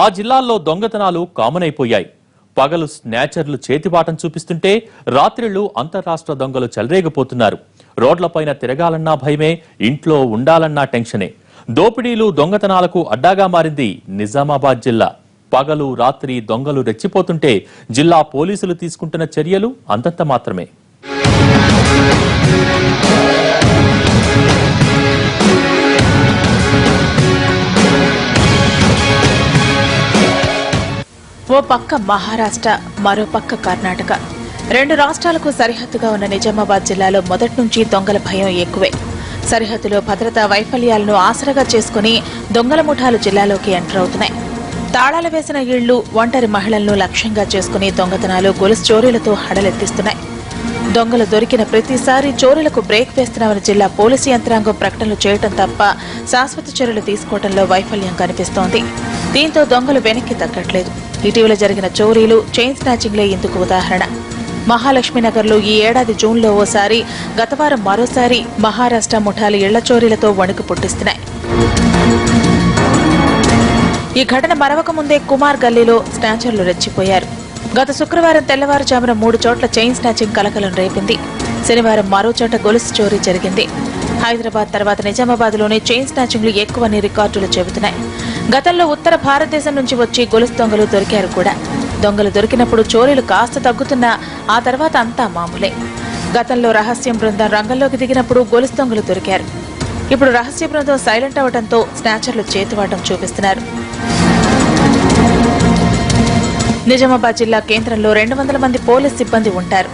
ఆ జిల్లాల్లో దొంగతనాలు కామన్ అయిపోయాయి. పగలు స్నాచర్లు చేతిబాటం చూపిస్తుంటే రాత్రిళ్లు అంతర్రాష్ట్ర దొంగలు చెలరేగిపోతున్నారు. రోడ్లపైన తిరగాలన్నా భయమే, ఇంట్లో ఉండాలన్నా టెన్షనే. దోపిడీలు దొంగతనాలకు అడ్డాగా మారింది నిజామాబాద్ జిల్లా. పగలు రాత్రి దొంగలు రెచ్చిపోతుంటే జిల్లా పోలీసులు తీసుకుంటున్న చర్యలు అంతంత మాత్రమే. ఓ పక్క మహారాష్ట్ర, మరో పక్క కర్ణాటక. రెండు రాష్ట్రాలకు సరిహద్దుగా ఉన్న నిజామాబాద్ జిల్లాలో మొదటి నుంచి దొంగల భయం ఎక్కువే. సరిహద్దులో భద్రతా వైఫల్యాలను ఆసరాగా చేసుకుని దొంగల ముఠాలు జిల్లాలోకి ఎంటర్ అవుతున్నాయి. తాళాలు వేసిన ఇళ్లు, ఒంటరి మహిళలను లక్ష్యంగా చేసుకుని దొంగతనాలు, గొలుసు చోరీలతో హడలెత్తిస్తున్నాయి. దొంగలు దొరికిన ప్రతిసారి చోరీలకు బ్రేక్ వేస్తున్నామని జిల్లా పోలీసు యంత్రాంగం ప్రకటనలు చేయడం తప్ప శాశ్వత చర్యలు తీసుకోవడంలో వైఫల్యం కనిపిస్తోంది. దీంతో దొంగలు వెనక్కి తగ్గట్లేదు. ఇటీవల జరిగిన చోరీలు, చైన్ స్నాచింగ్లే ఇందుకు ఉదాహరణ. మహాలక్ష్మీనగర్లో ఈ ఏడాది జూన్లో ఓసారి, గత వారం మరోసారి మహారాష్ట్ర ముఠాలు ఇళ్ల చోరీలతో వణుకు పుట్టిస్తున్నాయి. ఈ ఘటన మరవక ముందే కుమార్ గల్లీలో స్నాచర్లు రెచ్చిపోయారు. గత శుక్రవారం తెల్లవారుజామున 3 చోట్ల చైన్ స్నాచింగ్ కలకలం రేపింది. శనివారం మరో చోట గొలుసు చోరీ జరిగింది. హైదరాబాద్ తర్వాత నిజామాబాద్లోనే చైన్ స్నాచింగ్లు ఎక్కువని రికార్డులు చెబుతున్నాయి. గతంలో ఉత్తర భారతదేశం నుంచి వచ్చి గొలుసు దొంగలు దొరికారు కూడా. దొంగలు దొరికినప్పుడు చోరీలు కాస్త తగ్గుతున్నా ఆ తర్వాత అంతా మామూలే. గతంలో రహస్యం బృందం రంగంలోకి దిగినప్పుడు గొలుసు దొంగలు దొరికారు. ఇప్పుడు రహస్య బృందం సైలెంట్ అవడంతో స్నాచర్లు చేతివాటం చూపిస్తున్నారు. నిజామాబాద్ జిల్లా కేంద్రంలో 200 మంది పోలీస్ సిబ్బంది ఉంటారు.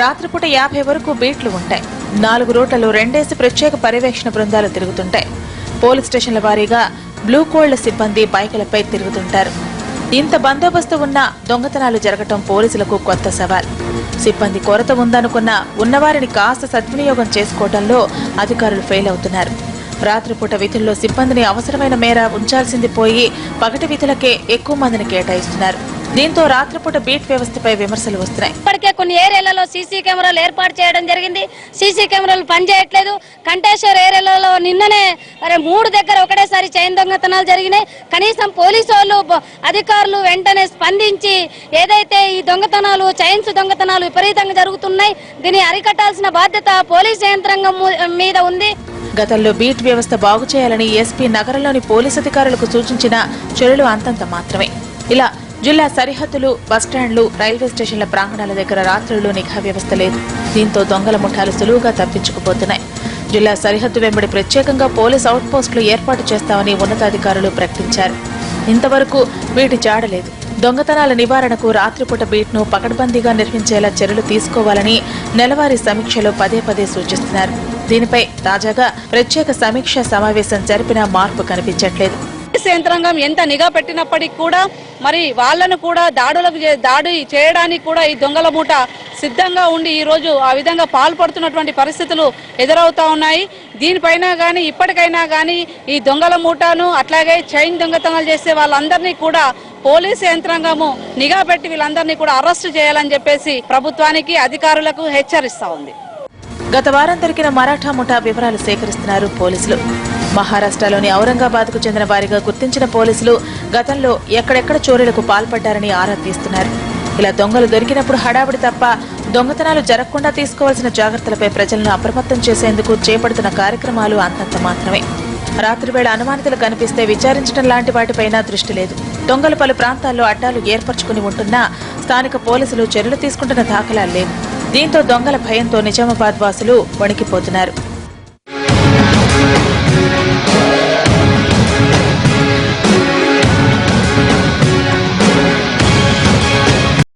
రాత్రిపూట 50 వరకు బీట్లు ఉంటాయి. 4 రోడ్లలో 2 ప్రత్యేక పర్యవేక్షణ బృందాలు తిరుగుతుంటాయి. పోలీస్ స్టేషన్ల వారీగా బ్లూ కోల్డ్ సిబ్బంది బైకులపై తిరుగుతుంటారు. ఇంత బందోబస్తు ఉన్న దొంగతనాలు జరగటం పోలీసులకు కొత్త సవాల్. సిబ్బంది కొరత ఉందనుకున్న ఉన్నవారిని కాస్త సద్వినియోగం చేసుకోవడంలో అధికారులు ఫెయిల్ అవుతున్నారు. రాత్రిపూట విధుల్లో సిబ్బందిని అవసరమైన మేర ఉంచాల్సింది పోయి పగటి విధులకే ఎక్కువ మందిని కేటాయిస్తున్నారు. దీంతో రాత్రిపూట బీట్ వ్యవస్థపై విమర్శలు వస్తున్నాయి. ఇప్పటికే కొన్ని ఏరియాలలో సీసీ కెమెరాలు ఏర్పాటు చేయడం జరిగింది. సీసీ కెమెరాలు పనిచేయట్లేదు. కంటేశ్వర్ ఏరియాలలో నిన్ననే 3 దగ్గర ఒకటేసారి చైన్ దొంగతనాలు జరిగినాయి. కనీసం పోలీసు వాళ్ళు, అధికారులు వెంటనే స్పందించి ఏదైతే ఈ దొంగతనాలు, చైన్స్ దొంగతనాలు విపరీతంగా జరుగుతున్నాయి, దీన్ని అరికట్టాల్సిన బాధ్యత పోలీసు యంత్రాంగం మీద ఉంది. గతంలో బీట్ వ్యవస్థ బాగు చేయాలని ఎస్పీ నగరంలోని పోలీసు అధికారులకు సూచించిన చర్యలు అంతంత మాత్రమే. ఇలా జిల్లా సరిహద్దులు, బస్టాండ్లు, రైల్వే స్టేషన్ల ప్రాంగణాల దగ్గర రాత్రుల్లో నిఘా వ్యవస్థ లేదు. దీంతో దొంగల ముఠాలు సులువుగా తప్పించుకుపోతున్నాయి. జిల్లా సరిహద్దు వెంబడి ప్రత్యేకంగా పోలీస్ అవుట్ పోస్టులు ఏర్పాటు చేస్తామని ఉన్నతాధికారులు ప్రకటించారు. ఇంతవరకు వీటి జాడలేదు. దొంగతనాల నివారణకు రాత్రిపూట బీట్ను పకడ్బందీగా నిర్వహించేలా చర్యలు తీసుకోవాలని నెలవారీ సమీక్షలో పదే సూచిస్తున్నారు. దీనిపై తాజాగా ప్రత్యేక సమీక్ష సమావేశం జరిపినా మార్పు కనిపించట్లేదు. యంత్రాంగం ఎంత నిఘా పెట్టినప్పటికీ కూడా మరి వాళ్లను కూడా దాడి చేయడానికి కూడా ఈ దొంగల మూట సిద్ధంగా ఉండి ఈ రోజు ఆ విధంగా పాల్పడుతున్నటువంటి పరిస్థితులు ఎదురవుతా ఉన్నాయి. దీనిపైన కానీ ఇప్పటికైనా కానీ ఈ దొంగల మూటను, అట్లాగే చైన్ దొంగతనాలు చేసే వాళ్ళందరినీ కూడా పోలీసు యంత్రాంగము నిఘా పెట్టి వీళ్ళందరినీ కూడా అరెస్టు చేయాలని చెప్పేసి ప్రభుత్వానికి, అధికారులకు హెచ్చరిస్తా ఉంది. గత వారం దొరికిన మరాఠా ముఠా వివరాలు సేకరిస్తున్నారు పోలీసులు. మహారాష్ట్రలోని ఔరంగాబాద్కు చెందిన వారిగా గుర్తించిన పోలీసులు గతంలో ఎక్కడెక్కడ చోరీలకు పాల్పడ్డారని ఆరా తీస్తున్నారు. ఇలా దొంగలు దొరికినప్పుడు హడావిడి తప్ప దొంగతనాలు జరగకుండా తీసుకోవాల్సిన జాగ్రత్తలపై ప్రజలను అప్రమత్తం చేసేందుకు చేపడుతున్న కార్యక్రమాలు అంతంత మాత్రమే. రాత్రివేళ అనుమానితులు కనిపిస్తే విచారించడం లాంటి వాటిపైన దృష్టి లేదు. దొంగలు పలు ప్రాంతాల్లో అడ్డాలు ఏర్పరచుకుని ఉంటున్నా స్థానిక పోలీసులు చర్యలు తీసుకుంటున్న దాఖలాలు లేవు. దీంతో దొంగల భయంతో నిజామాబాద్ వాసులు వణికిపోతున్నారు.